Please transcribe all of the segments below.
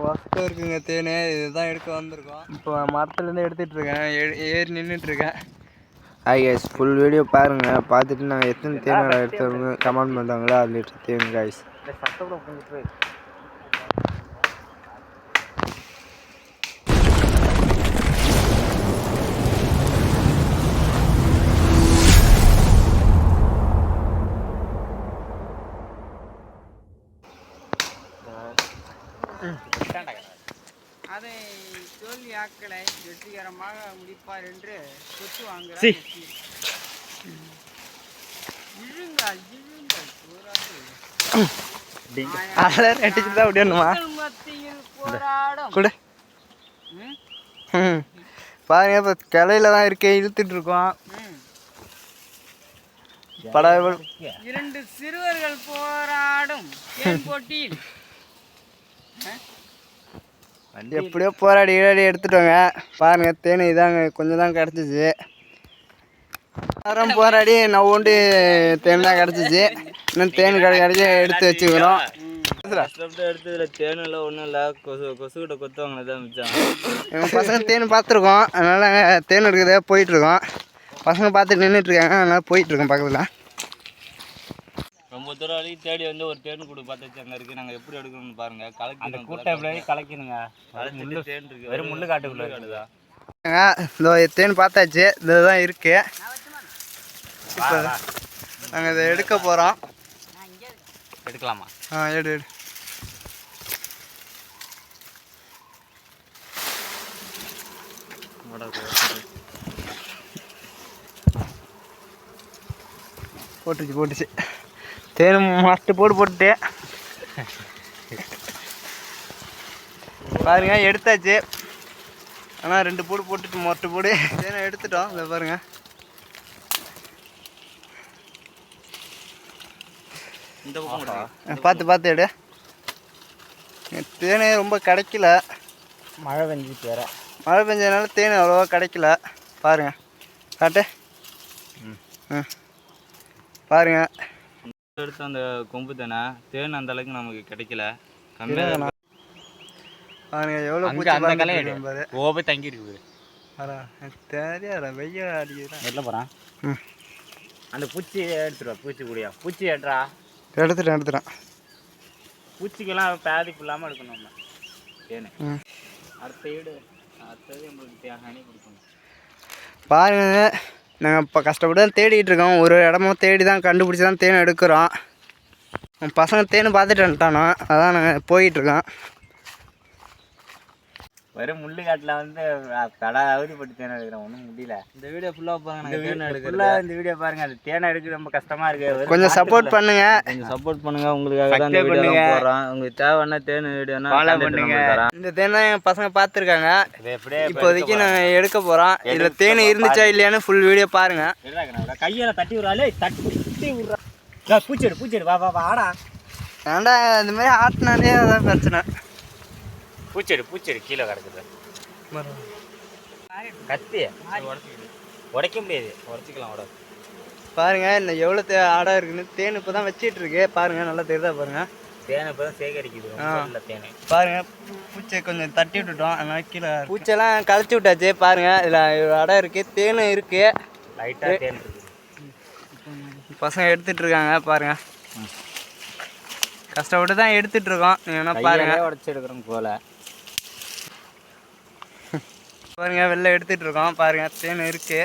ஒசக்கம் இருக்குங்க தேன். இதுதான் எடுக்க வந்திருக்கோம். இப்போ மரத்துலேருந்து எடுத்துகிட்ருக்கேன். ஏறி நின்றுட்டுருக்கேன். ஹாய் கைஸ், ஃபுல் வீடியோ பாருங்கள். பார்த்துட்டு நாங்கள் எத்தனை தேன் எடுத்தவங்க கமெண்ட் பண்ணுறாங்களோ அது லிட்டர் தேன் கைஸ். அதை தோல்வியாக்களை வெற்றிகரமாக முடிப்பார் என்று சொத்து வாங்குகிறார். பாருங்க, இப்போ கிளையில தான் இருக்கே, இழுத்துட்டு இருக்கோம். இரண்டு சிறுவர்கள் போராடும் தேன் போட்டியில் எப்படியோ போராடி எடுத்துட்டோங்க. பாருங்க, தேன் இதாங்க, கொஞ்சம் தான் கிடச்சிச்சு. நேரம் போராடி நவ்வுண்டு தேன் தான் கிடச்சிச்சு. இன்னும் தேன் கிடைச்சி எடுத்து வச்சுக்கிறோம். எடுத்ததுல தேனும் இல்லை, ஒன்றும் இல்லை, கொசுக்கிட்ட கொத்துவாங்க தான் மிச்சம். எங்கள் பசங்க தேன் பார்த்துருக்கோம், அதனால் தேன் எடுக்கிறதே போயிட்டுருக்கோம். பசங்க பார்த்து நின்றுட்டுருக்காங்க, அதனால் போயிட்டுருக்கோம் பக்கத்தில். ரொம்ப தூரம் வரைக்கும் தேடி வந்து ஒரு தேன் கூடு பார்த்து அங்கே இருக்குது. நாங்கள் எப்படி எடுக்கணும்னு பாருங்கள். அந்த கூட்டம் எப்படி கலக்கணுங்க. முள்ளு தேன் இருக்குது, வெறும் முள்ளு காட்டுக்குள்ளே இருக்குதா. இதோ தேன் பார்த்தாச்சு, இதுதான் இருக்குது. இப்போ நாங்கள் இதை எடுக்க போகிறோம். எடுக்கலாமா? எடு. போட்டுச்சு தேன் மஸ்ட்டு போட்டுட்டு பாருங்க, எடுத்தாச்சு. ஆனால் 2 போடு போட்டுட்டு மொட்டை போடு தேனை எடுத்துட்டோம். இதை பாருங்க, இந்த பக்கம் பார்த்து எடு. தேனே ரொம்ப கிடைக்கல, மழை பெஞ்சிட்டு வேற. மழை பெஞ்சதுனால தேன் அவ்வளோவா கிடைக்கல. பாருங்க, காட்டு. பாருங்க, எடுத்து அந்த கொம்பு தானே தேன் அந்த அளவுக்கு நமக்கு கிடைக்கல, கம்மியாக. பாருங்க எவ்வளோ போய் தங்கி இருக்குது. தெரியாதா, வெய்ய அடிக்குதுதான். வெளில போகிறான். அந்த பூச்சி எடுத்துடுவா, பூச்சி கூடியா, பூச்சி எடுத்துட்டேன். பூச்சிக்கெல்லாம் பாதிப்பு இல்லாமல் எடுக்கணும் தேன். அடுத்தது நம்மளுக்கு ஹனி கொடுக்கணும். பாருங்க, நாங்கள் இப்போ கஷ்டப்பட்டு தான் தேடிட்டு இருக்கோம். ஒரு இடமும் தேடி தான் கண்டுபிடிச்சி தான் தேன் எடுக்கிறோம். பசங்க தேன் பார்த்துட்டு வந்துட்டானோ, அதான் நாங்கள் போயிட்டுருக்கோம். வெறும் முள்ளு காட்டில் வந்து கடை அவதிப்பட்டு தேனை எடுக்கிறோம், ஒன்றும் முடியல. இந்த வீடியோ ஃபுல்லாக பாருங்க, இந்த வீடியோ பாருங்க. அது தேனை எடுக்க ரொம்ப கஷ்டமாக இருக்குது. கொஞ்சம் சப்போர்ட் பண்ணுங்க, உங்களுக்காக தான் இந்த வீடியோ போடுறோம். உங்களுக்கு தேவைன்னா தேன் வீடியோனா ஃபாலோ பண்ணுங்க. இந்த தேன் தான் எங்கள் பசங்க பார்த்துருக்காங்க. இப்போதைக்கு நாங்கள் எடுக்க போகிறோம். இதில் தேன் இருந்துச்சா இல்லையான்னு ஃபுல் வீடியோ பாருங்க. கையில் தட்டி விட்றாலே, தட்டி விட்றா. பூச்செடு வா ஆடா. ஏன்டா இந்த மாதிரி ஆட்டினாலே அதான் பிரச்சனை. பூச்செடு கீழே கிடக்குது. கத்தி உடைக்க முடியாது, உடச்சிக்கலாம் உட. பாருங்க, இன்னும் எவ்வளோ ஆடாக இருக்குன்னு. தேன் இப்போ தான் வச்சிட்டு இருக்கு. பாருங்க, நல்லா தெரியுதா பாருங்க. தேனை இப்போ தான் சேகரிக்குது. தேனை பாருங்க, பூச்சை கொஞ்சம் தட்டி விட்டுட்டோம், அதனால கீழே பூச்செல்லாம் கழிச்சு விட்டாச்சு. பாருங்க, இதில் அடை இருக்குது, தேனும் இருக்குது, லைட்டாக தேன் இருக்குது. பசங்க எடுத்துட்டு இருக்காங்க. பாருங்க, கஷ்டப்பட்டு தான் எடுத்துட்டு இருக்கோம். என்ன பாருங்க, உடச்சி எடுக்கிறோம் போல. பாருங்க, வெளில எடுத்துட்டு இருக்கோம். பாருங்க, தேன் இருக்கு.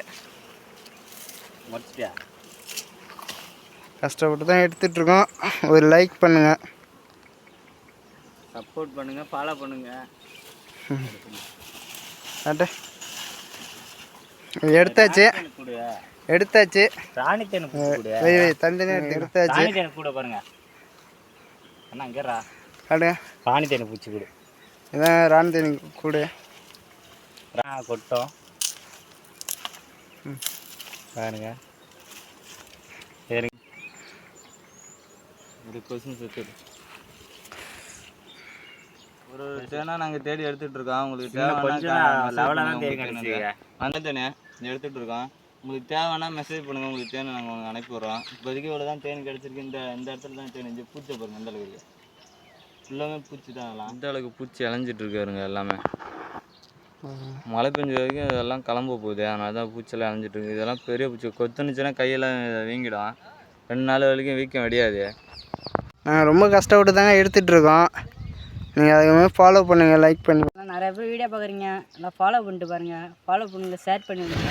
கஷ்டப்பட்டு தான் எடுத்துட்டு இருக்கோம். ஒரு லைக் பண்ணுங்க, சப்போர்ட் பண்ணுங்க, ஃபாலோ பண்ணுங்க. எடுத்தாச்சு. ராணி தேன் தனித்தனியாக எடுத்தாச்சு. கூட பாருங்க அண்ணா, அங்கேறா காட்டுங்க. ராணி தேன் பூச்சி கூடு, இதான் ராணி தேன் கூடு. கொட்டம் பாருங்க. சரி, ஒரு கொசும் சுத்து. ஒரு தேனா நாங்கள் தேடி எடுத்துட்டு இருக்கோம். உங்களுக்கு தேவையான தேனே எடுத்துட்டு இருக்கோம். உங்களுக்கு தேவைன்னா மெசேஜ் பண்ணுங்கள், உங்களுக்கு தேன் நாங்கள் அனுப்பி விட்றோம். இப்போதைக்கு இவ்வளோ தான் தேன் கிடச்சிருக்கு. இந்த இடத்துல தான் தேன் பூச்சை பாருங்கள், அந்த அளவுக்கு ஃபுல்லாமே பூச்சி தான் எல்லாம். இந்த அளவுக்கு பூச்சி இளைஞ்சிட்டு இருக்காருங்க எல்லாமே. மழை பெஞ்ச வரைக்கும் இதெல்லாம் கிளம்ப போகுது, அதனால தான் பூச்செல்லாம் இளைஞ்சிட்டு இருக்குது. இதெல்லாம் பெரிய பூச்சி கொத்துனுச்சுன்னா கையெல்லாம் வீங்கிடும். 2 நாள் வரைக்கும் வீக்கம் அடியாது. நாங்கள் ரொம்ப கஷ்டப்பட்டு தாங்க எடுத்துகிட்ருக்கோம். நீங்கள் அதுக்கு ஃபாலோ பண்ணுங்கள், லைக் பண்ணுங்கள். நிறைய பேர் வீடியோ பார்க்குறீங்க, நல்லா ஃபாலோ பண்ணிட்டு பாருங்கள். ஃபாலோ பண்ணுங்கள், ஷேர் பண்ணுங்கள்.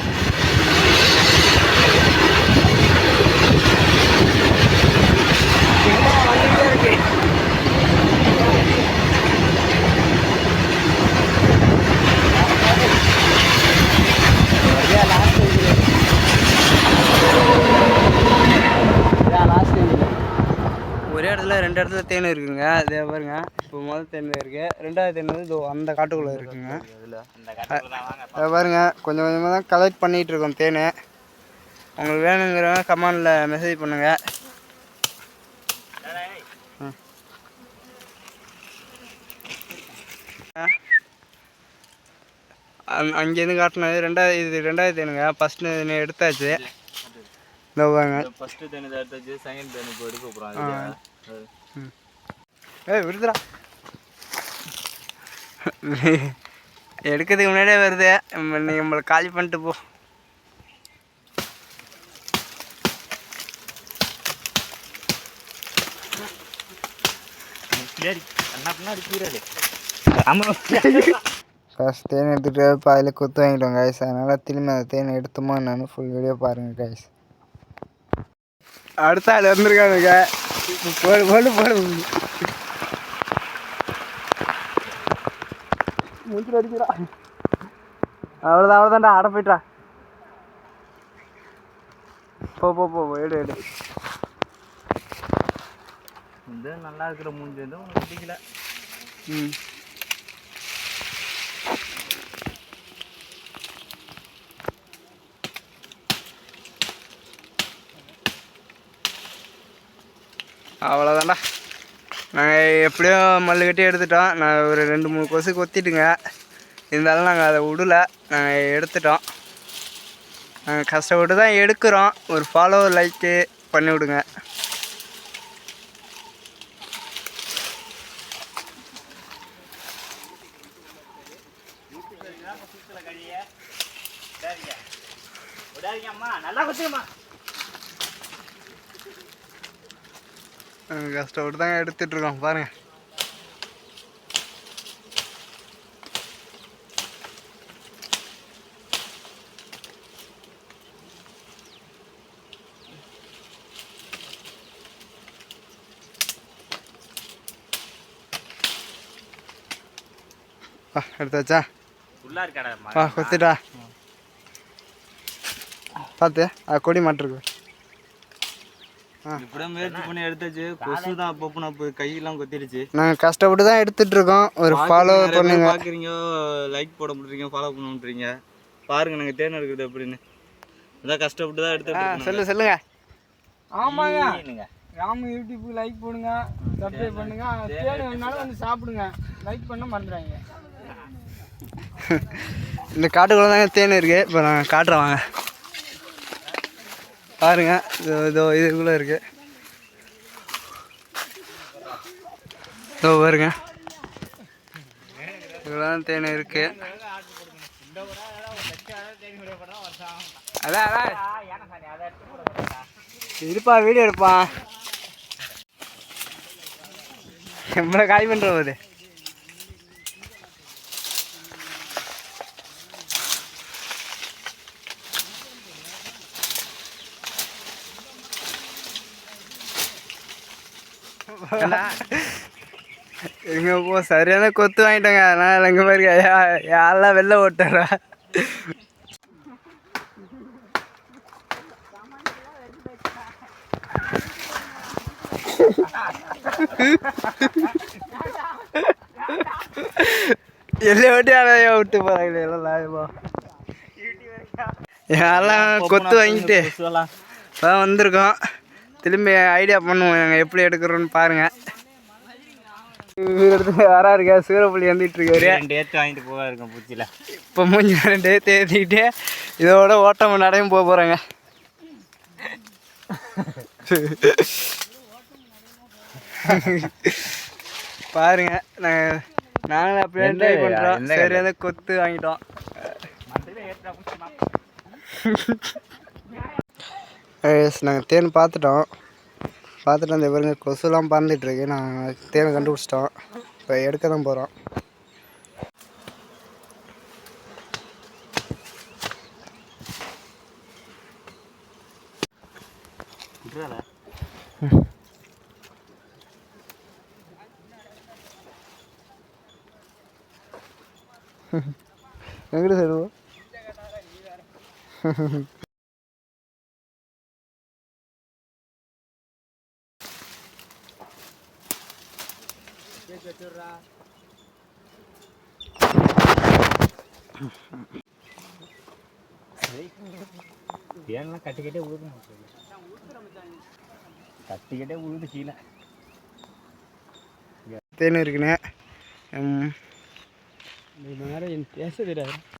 ஒரே இடத்துல 2 இடத்துல தேன் இருக்குங்க. அதே பாருங்க, இப்போ முதல் தேன் இருக்குது, 2வது தேன் வந்து இதோ அந்த காட்டுக்குள்ளே இருக்குங்க. அதை பாருங்க, கொஞ்சம் கொஞ்சமாக தான் கலெக்ட் பண்ணிகிட்டு இருக்கோம் தேன். உங்களுக்கு வேணுங்கிறவங்க கமெண்டில் மெசேஜ் பண்ணுங்கள். அங்கேருந்து காட்டினது 2வது தேனுங்க. ஃபஸ்ட்டு எடுத்தாச்சு. இந்த பாருங்க, ஃபஸ்ட்டு தேனி எடுத்தாச்சு, செகண்ட் தேனி இப்போ எடுக்க போகிறோம். விடுதுடா, எடுக்கிறதுக்கு முன்னாடியே வருது. நீங்கள் நம்மளை காலி பண்ணிட்டு போ. ஃபஸ்ட் தேன் எடுத்துகிட்டு பாதியில் கொத்து வாங்கிட்டோம் கைஸ். அதனால் திரும்பி அந்த தேனை எடுத்தோமா நான் ஃபுல் வீடியோ பாருங்கள் கைஸ். அடுத்த ஆள் வந்துருக்கானுங்க. போடு போடு போடு, முடிச்சு அடிக்கிறா. அவ்வளோதான்டா, ஆட போய்ட்டா. போ போ போ, எடு எடு. இந்த நல்லா இருக்கிற மூஞ்சி வந்து உங்களுக்கு பிடிக்கல. அவ்வளோதான்டா, நாங்கள் எப்படியோ மல்லு கட்டி எடுத்துட்டோம். நான் ஒரு 2-3 கொசு கொத்திட்டுங்க. இருந்தாலும் நாங்கள் அதை விடல, நாங்கள் எடுத்துட்டோம். நாங்கள் கஷ்டப்பட்டு தான் எடுக்கிறோம். ஒரு ஃபாலோ லைக்கு பண்ணி விடுங்க. கஷ்டப்பட்டு தாங்க எடுத்துட்ருக்கோம் பாருங்கள். எடுத்தாச்சா? கொத்துட்டா பார்த்து கொடி மாட்டிருக்கு. இப்படியே முயற்சி பண்ணி எடுத்தாச்சு. கொசு தான் அப்பப்போ கையெல்லாம் கொத்திடுச்சு. நாங்கள் கஷ்டப்பட்டு தான் எடுத்துட்ருக்கோம். ஒரு ஃபாலோ பண்ணுங்க. பார்க்குறீங்க, லைக் போட முடியுங்க, ஃபாலோ பண்ண முடியுங்க. பாருங்கள் நாங்கள் தேன் எடுக்கிறது எப்படின்னு. அதான் கஷ்டப்பட்டு தான் எடுத்து சொல்லுங்க. ஆமாங்க, ராமு யூடியூப்புக்கு லைக் போடுங்க, சப்ஸ்கிரைப் பண்ணுங்க. தேன் வேணுனாலும் வந்து சாப்பிடுங்க, லைக் பண்ண மறந்துடுறாங்க. இந்த காட்டுக்குள்ளே தாங்க தேன் இருக்குது. இப்போ நாங்கள் காட்டுறோம் வாங்க பாருங்க. இதோ இதுக்குள்ளே இருக்குது. இதோ பாருங்க, இதுக்குள்ள தான் தேன் இருக்குது. அதான் இருப்பா, வீடியோ எடுப்பான். எவ்வளோ காலி பண்ணுற போது. எங்க போ, சரியான கொத்து வாங்கிட்டோங்க. அதனால் எங்கே பாருங்க, யாரெல்லாம் வெளில ஓட்டுறா. எல்லை ஓட்டி அதையா விட்டு போகிறாங்களே எல்லாம் லாயமா. யாரெல்லாம் கொத்து வாங்கிட்டு அதான் வந்திருக்கோம். திரும்பி ஐடியா பண்ணுவோம் நாங்கள் எப்படி எடுக்கிறோன்னு பாருங்கள். வரா இருக்கா, சூரப்புள்ளி வந்துட்டு இருக்காரு. 2 ஏற்று வாங்கிட்டு போக இருக்கேன் பூச்சியில். இப்போ மூஞ்சி 2 ஏற்று ஏற்றிக்கிட்டு இதோட ஓட்டம் நடையும் போக போகிறாங்க. பாருங்க நாங்களும் அப்படியே ட்ரை பண்ணுறோம். சரி வந்து கொத்து வாங்கிட்டோம். நாங்கள் தேன் பார்த்துட்டு அந்த பாருங்க கொசுலாம் பறந்துட்டுருக்கு. நாங்கள் தேனை கண்டுபிடிச்சிட்டோம். இப்போ எடுக்க தான் போகிறோம். எங்கிட்ட சொல்லுவோம். தேனெல்லாம் கட்டிக்கிட்டே உழுது கீழே தேன் இருக்குண்ணே. நேரம் பேச தெரியாது.